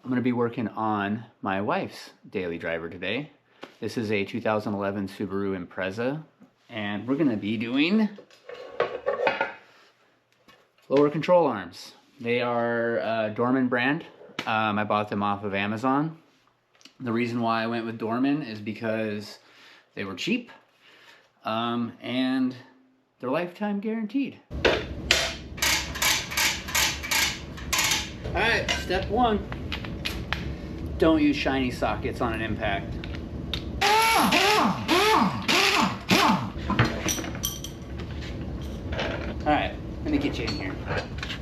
I'm going to be working on my wife's daily driver today. This is a 2011 Subaru Impreza, and we're going to be doing lower control arms. They are Dorman brand. I bought them off of Amazon. The reason why I went with Dorman is because they were cheap and they're lifetime guaranteed. All right, step one. Don't use shiny sockets on an impact. All right, let me get you in here.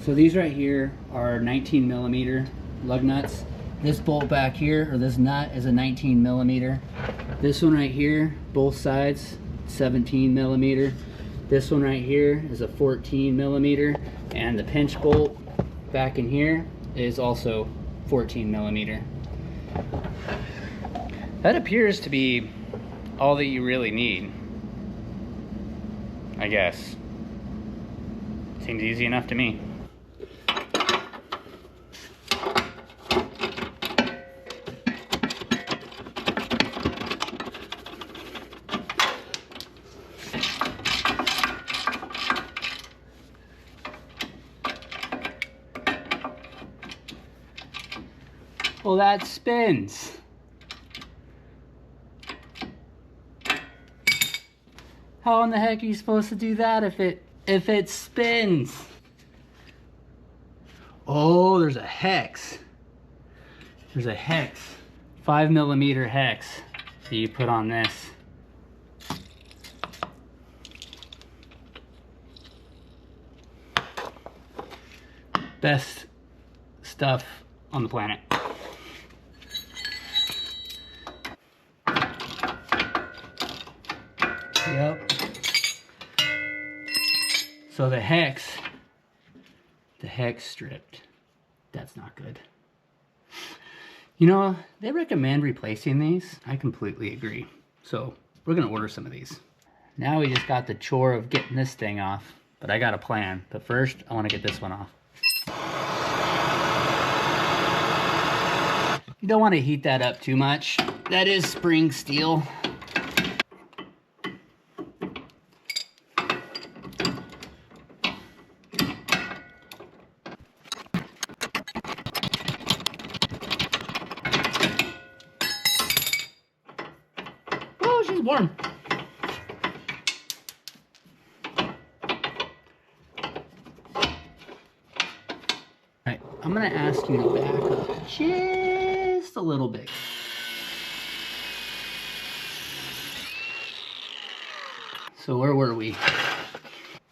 So these right here are 19 millimeter lug nuts. This bolt back here, or this nut, is a 19 millimeter. This one right here, both sides, 17 millimeter. This one right here is a 14 millimeter, and the pinch bolt back in here is also 14 millimeter. That appears to be all that you really need, I guess. Seems easy enough to me. Well, that spins. How in the heck are you supposed to do that if it spins? Oh, there's a hex. There's a hex. 5 millimeter hex that you put on this. Best stuff on the planet. Yep. So the hex stripped. That's not good. You know, they recommend replacing these. I completely agree. So we're gonna order some of these. Now we just got the chore of getting this thing off, but I got a plan. But first, I wanna get this one off. You don't wanna heat that up too much. That is spring steel. She's warm. Alright, I'm gonna ask you to back up just a little bit. So where were we?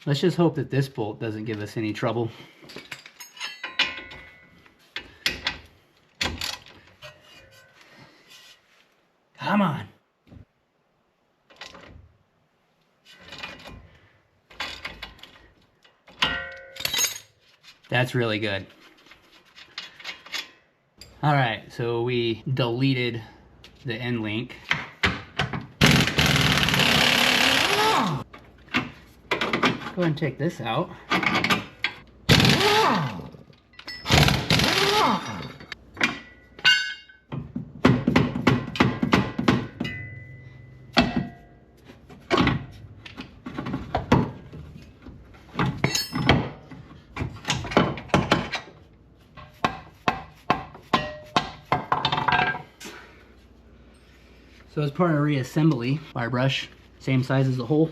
Let's just hope that this bolt doesn't give us any trouble. Come on. That's really good. All right, so we deleted the end link. Go ahead and take this out. So as part of reassembly, wire brush, same size as the hole.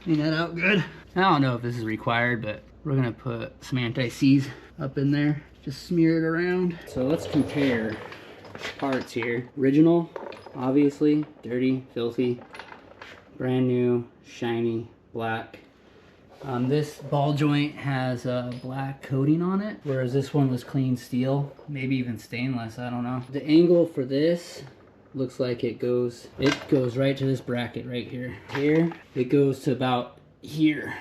Clean that out good. I don't know if this is required, but we're gonna put some anti-seize up in there. Just smear it around. So let's compare parts here. Original, obviously, dirty, filthy. Brand new, shiny, black. This ball joint has a black coating on it, whereas this one was clean steel, maybe even stainless, I don't know. The angle for this looks like it goes right to this bracket right here. Here, it goes to about here,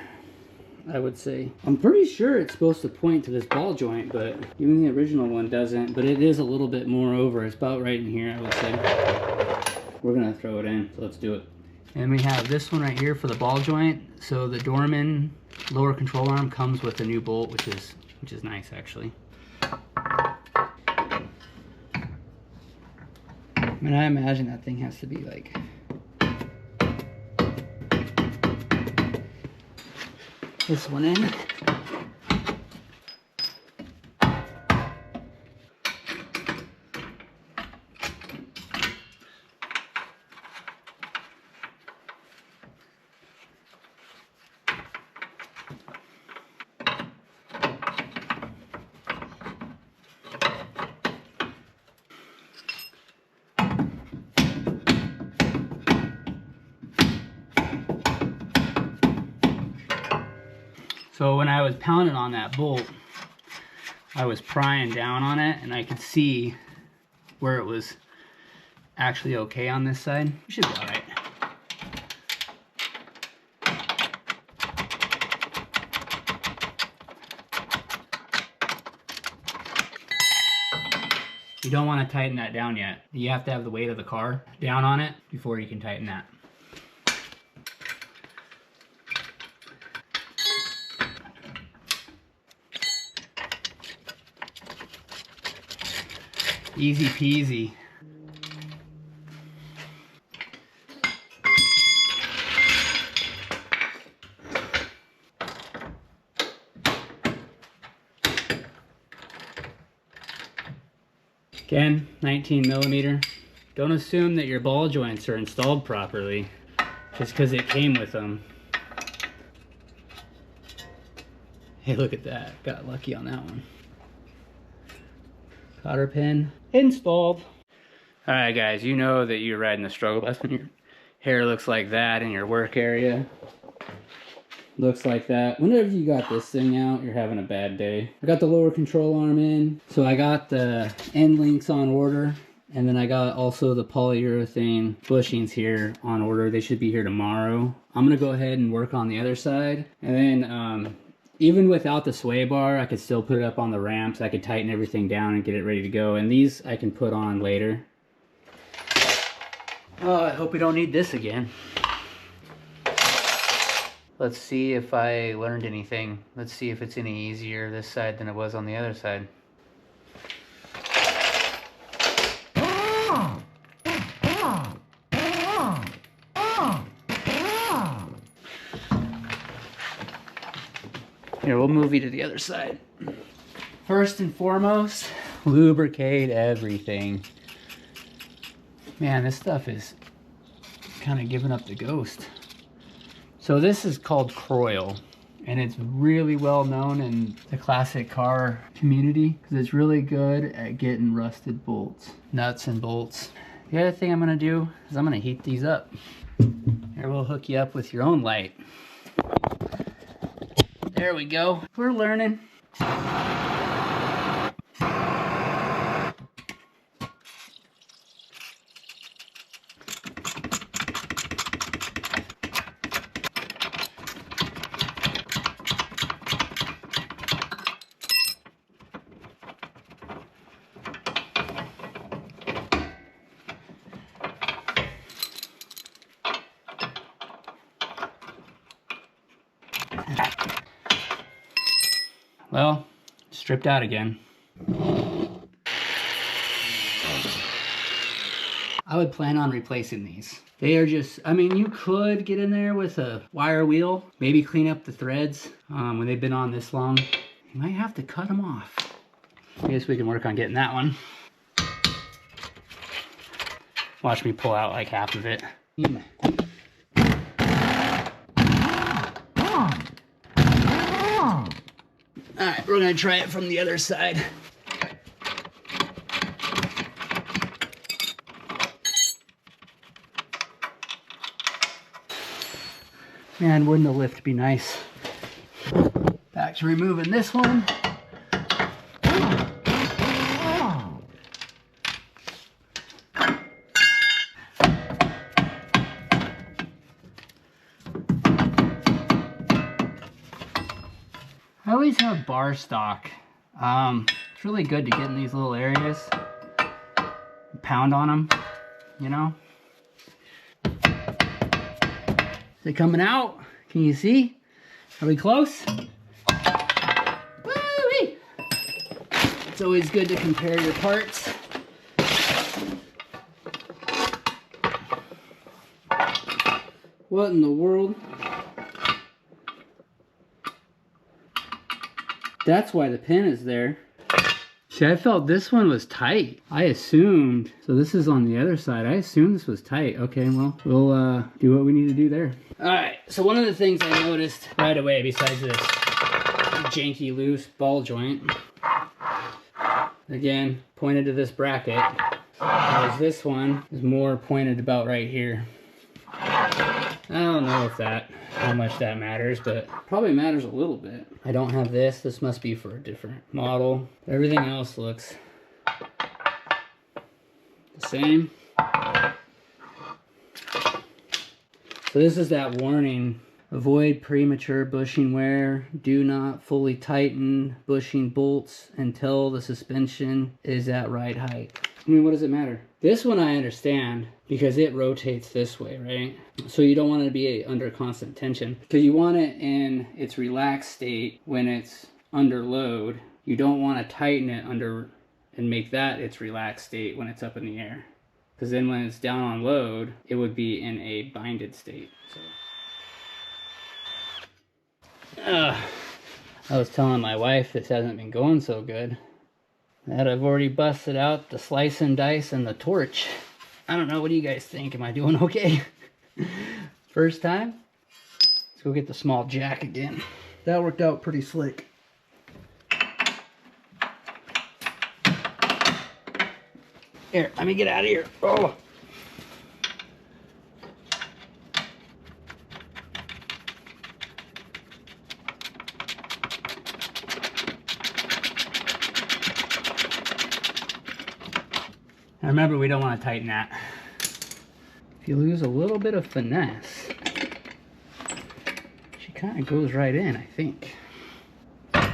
I would say. I'm pretty sure it's supposed to point to this ball joint, but even the original one doesn't, but it is a little bit more over. It's about right in here, I would say. We're gonna throw it in, so let's do it. And we have this one right here for the ball joint. So the Dorman lower control arm comes with a new bolt, which is nice actually. mean, I imagine that thing has to be like this one in. So when I was pounding on that bolt, I was prying down on it and I could see where it was actually okay on this side. It should be all right. You don't want to tighten that down yet. You have to have the weight of the car down on it before you can tighten that. Easy peasy. Again, 19mm. Don't assume that your ball joints are installed properly just because it came with them. Hey, look at that. Got lucky on that one. Cotter pin installed. All right, guys, you know that you're riding the struggle bus when your hair looks like that in your work area. Looks like that. Whenever you got this thing out, you're having a bad day. I got the lower control arm in. So I got the end links on order. And then I got also the polyurethane bushings here on order. They should be here tomorrow. I'm gonna go ahead and work on the other side. And then even without the sway bar, I could still put it up on the ramps. I could tighten everything down and get it ready to go. And these I can put on later. Oh, I hope we don't need this again. Let's see if I learned anything. Let's see if it's any easier this side than it was on the other side. Here, we'll move you to the other side. First and foremost, lubricate everything. Man, this stuff is kind of giving up the ghost. So this is called Croyle, and it's really well known in the classic car community because it's really good at getting rusted bolts, nuts and bolts. The other thing I'm gonna do is I'm gonna heat these up. Here, we'll hook you up with your own light. There we go. We're learning. Well, stripped out again. I would plan on replacing these. They are just, I mean, you could get in there with a wire wheel, maybe clean up the threads when they've been on this long. You might have to cut them off. I guess we can work on getting that one. Watch me pull out like half of it. All right, we're gonna try it from the other side. Man, wouldn't the lift be nice? Back to removing this one. I always have bar stock. It's really good to get in these little areas. Pound on them, you know? Is it coming out? Can you see? Are we close? Woo-wee! It's always good to compare your parts. What in the world? That's why the pin is there. See, I felt this one was tight. I assumed, so this is on the other side. I assumed this was tight. Okay, well, we'll do what we need to do there. All right, so one of the things I noticed right away, besides this janky loose ball joint, again, pointed to this bracket, whereas this one is more pointed about right here. I don't know if how much that matters, but probably matters a little bit. I don't have this. This must be for a different model. Everything else looks the same. So this is that warning. Avoid premature bushing wear. Do not fully tighten bushing bolts until the suspension is at right height. I mean, what does it matter? This one I understand because it rotates this way, right? So you don't want it to be under constant tension because you want it in its relaxed state when it's under load. You don't want to tighten it under and make that its relaxed state when it's up in the air. Because then when it's down on load, it would be in a binded state. So. I was telling my wife this hasn't been going so good. That I've already busted out the slice and dice and the torch. I don't know, what do you guys think? Am I doing okay? First time? Let's go get the small jack again. That worked out pretty slick. Here, let me get out of here. Oh! Now remember, we don't want to tighten that. If you lose a little bit of finesse, she kind of goes right in, I think. But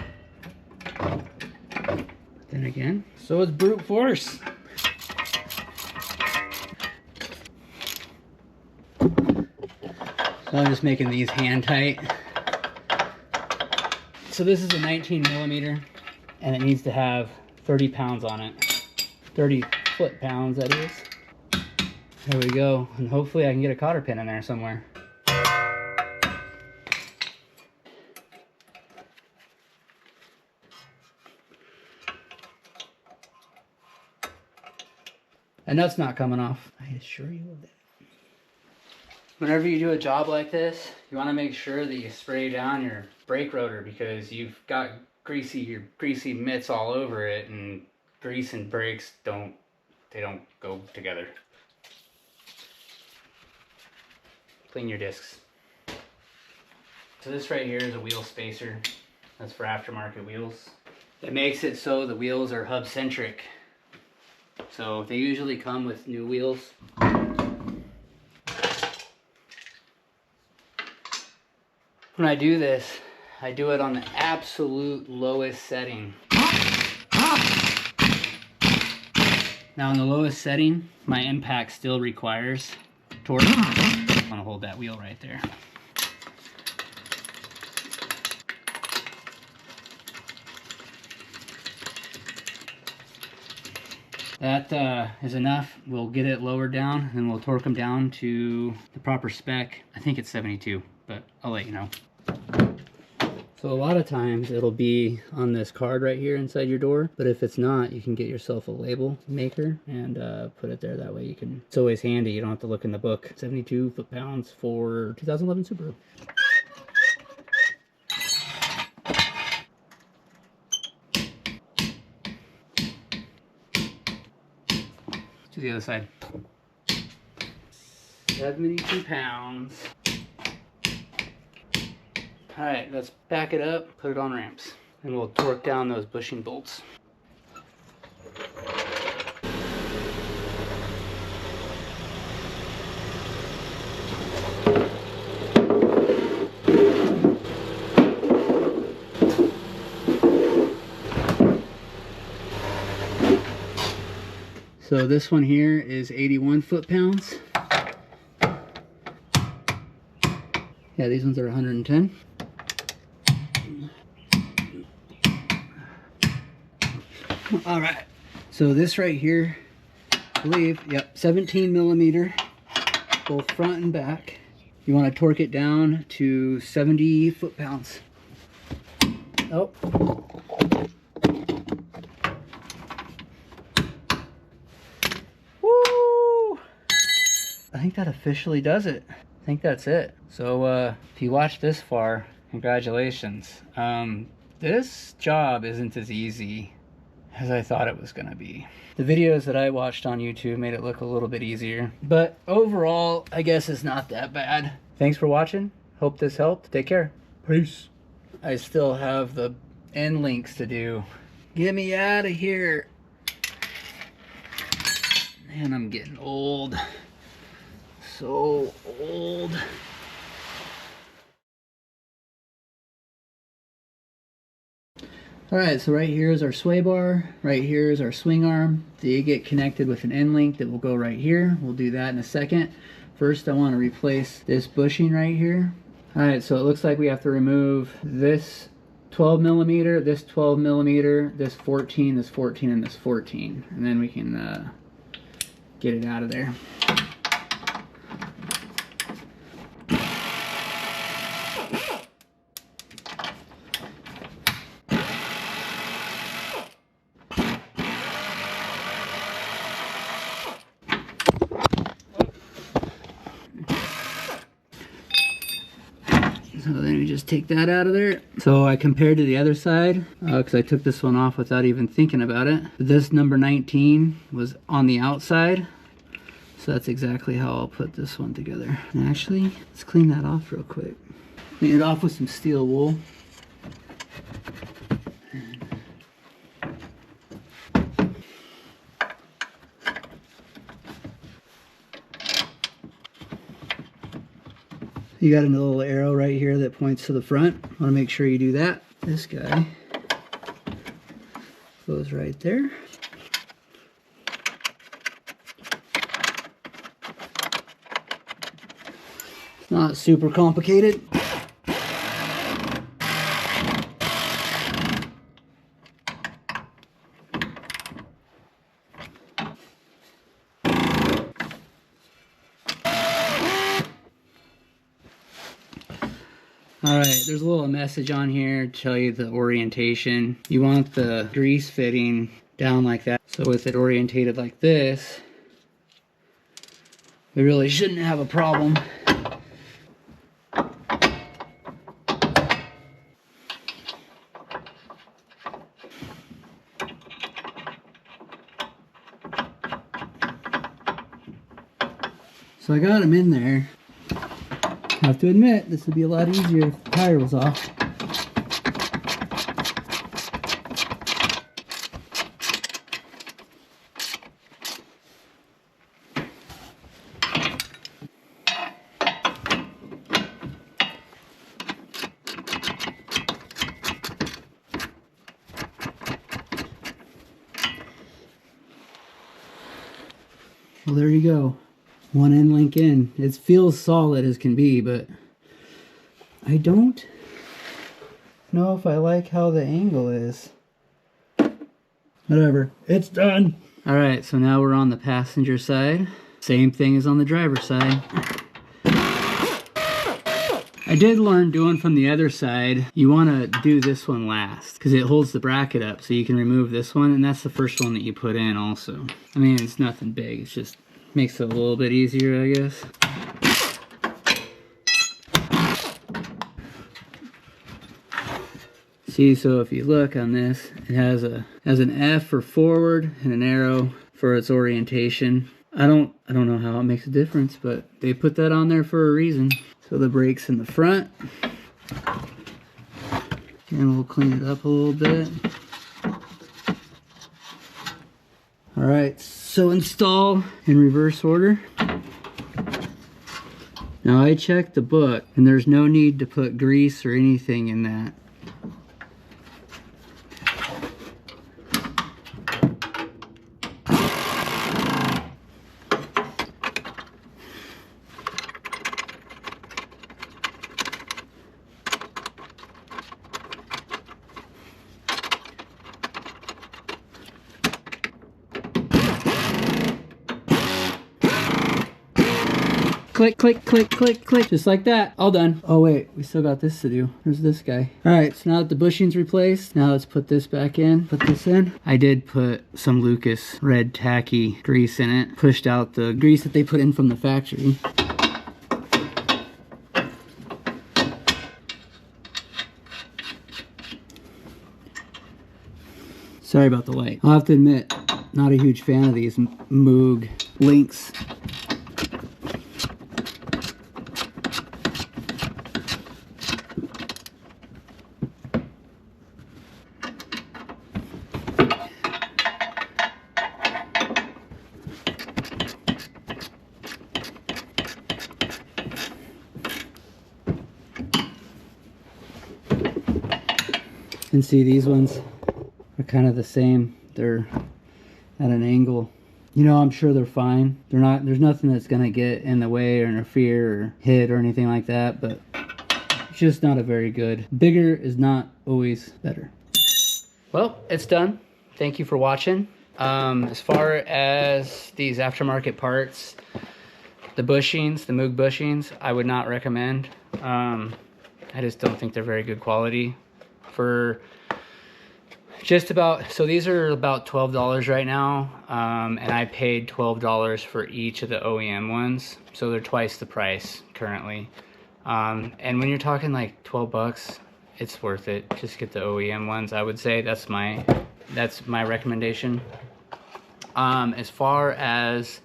then again, so is brute force. So I'm just making these hand tight. So this is a 19 millimeter, and it needs to have 30 pounds on it. 30 foot-pounds, that is. There we go, and hopefully I can get a cotter pin in there somewhere. A nut's not coming off. I assure you of that. Whenever you do a job like this, you want to make sure that you spray down your brake rotor because you've got your greasy mitts all over it, and grease and brakes don't go together. Clean your discs. So this right here is a wheel spacer. That's for aftermarket wheels. It makes it so the wheels are hub centric. So they usually come with new wheels. When I do this, I do it on the absolute lowest setting. Now on the lowest setting, my impact still requires torque. I'm gonna hold that wheel right there. That is enough. We'll get it lowered down and we'll torque them down to the proper spec. I think it's 72, but I'll let you know. So a lot of times it'll be on this card right here inside your door, but if it's not, you can get yourself a label maker and put it there. That way you can, it's always handy. You don't have to look in the book. 72 foot-pounds for 2011 Subaru. To the other side. 72 pounds. All right, let's back it up, put it on ramps, and we'll torque down those bushing bolts. So this one here is 81 foot-pounds. Yeah, these ones are 110. All right, so this right here, I believe, yep, 17 millimeter, both front and back. You want to torque it down to 70 foot-pounds. Oh. Woo! I think that officially does it. I think that's it. So if you watched this far, congratulations. This job isn't as easy as I thought it was gonna be. The videos that I watched on YouTube made it look a little bit easier, but overall, I guess it's not that bad. Thanks for watching. Hope this helped. Take care. Peace. I still have the end links to do. Get me out of here. Man, I'm getting old. So old. Alright, so right here is our sway bar, right here is our swing arm. They get connected with an end link that will go right here. We'll do that in a second. First I want to replace this bushing right here. Alright, so it looks like we have to remove this 12 millimeter, this 12 millimeter, this 14, this 14, and this 14. And then we can get it out of there. So then we just take that out of there. So I compared to the other side because I took this one off without even thinking about it. This number 19 was on the outside. So that's exactly how I'll put this one together. And actually, let's clean that off real quick. Clean it off with some steel wool. You got a little arrow right here that points to the front. Want to make sure you do that. This guy goes right there. It's not super complicated. Alright, there's a little message on here to tell you the orientation. You want the grease fitting down like that. So with it orientated like this, we really shouldn't have a problem. So I got them in there. I have to admit, this would be a lot easier if the tire was off. Well, there you go. One end link in. It feels solid as can be, but I don't know if I like how the angle is. Whatever, it's done. All right, so now we're on the passenger side. Same thing as on the driver's side. I did learn doing from the other side, you want to do this one last because it holds the bracket up, so you can remove this one, and that's the first one that you put in also. I mean, it's nothing big, it's just makes it a little bit easier, I guess. See, so if you look on this, it has an F for forward and an arrow for its orientation. I don't know how it makes a difference, but they put that on there for a reason. So the brake's in the front. And we'll clean it up a little bit. Alright, so install in reverse order. Now I checked the book and there's no need to put grease or anything in that. click, click, click, click, click. Just like that. All done. Oh wait, we still got this to do. There's this guy. All right, so now that the bushing's replaced, now let's put this back in. Put this in. I did put some Lucas red tacky grease in it. Pushed out the grease that they put in from the factory. Sorry about the light. I'll have to admit, not a huge fan of these MOOG Links. And see, these ones are kind of the same. They're at an angle. You know, I'm sure they're fine. They're not, there's nothing that's gonna get in the way or interfere or hit or anything like that, but it's just not a very good. Bigger is not always better. Well, it's done. Thank you for watching. As far as these aftermarket parts, the bushings, the MOOG bushings, I would not recommend. I just don't think they're very good quality. For just about, so these are about $12 right now, and I paid $12 for each of the OEM ones, so they're twice the price currently. And when you're talking like 12 bucks, it's worth it. Just get the OEM ones, I would say. That's my recommendation. As far as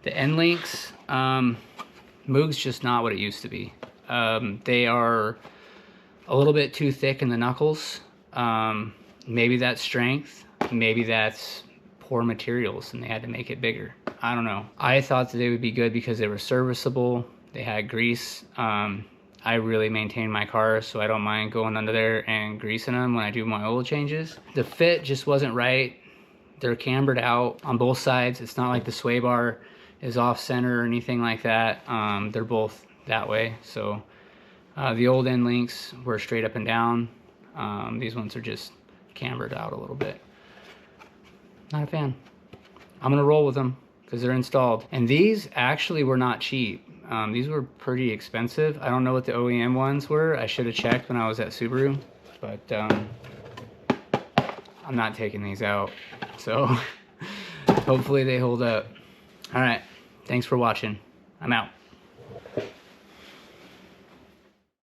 the end links, MOOG's just not what it used to be. They are a little bit too thick in the knuckles. Maybe that's strength, maybe that's poor materials and they had to make it bigger. I don't know. I thought that they would be good because they were serviceable, they had grease. I really maintain my cars, so I don't mind going under there and greasing them when I do my oil changes. The fit just wasn't right. They're cambered out on both sides. It's not like the Sway Bar is off center or anything like that. They're both that way. So the old end links were straight up and down. These ones are just cambered out a little bit. Not a fan. I'm gonna roll with them because they're installed. And these actually were not cheap. These were pretty expensive. I don't know what the OEM ones were. I should have checked when I was at Subaru, but I'm not taking these out. So hopefully they hold up. All right, thanks for watching. I'm out.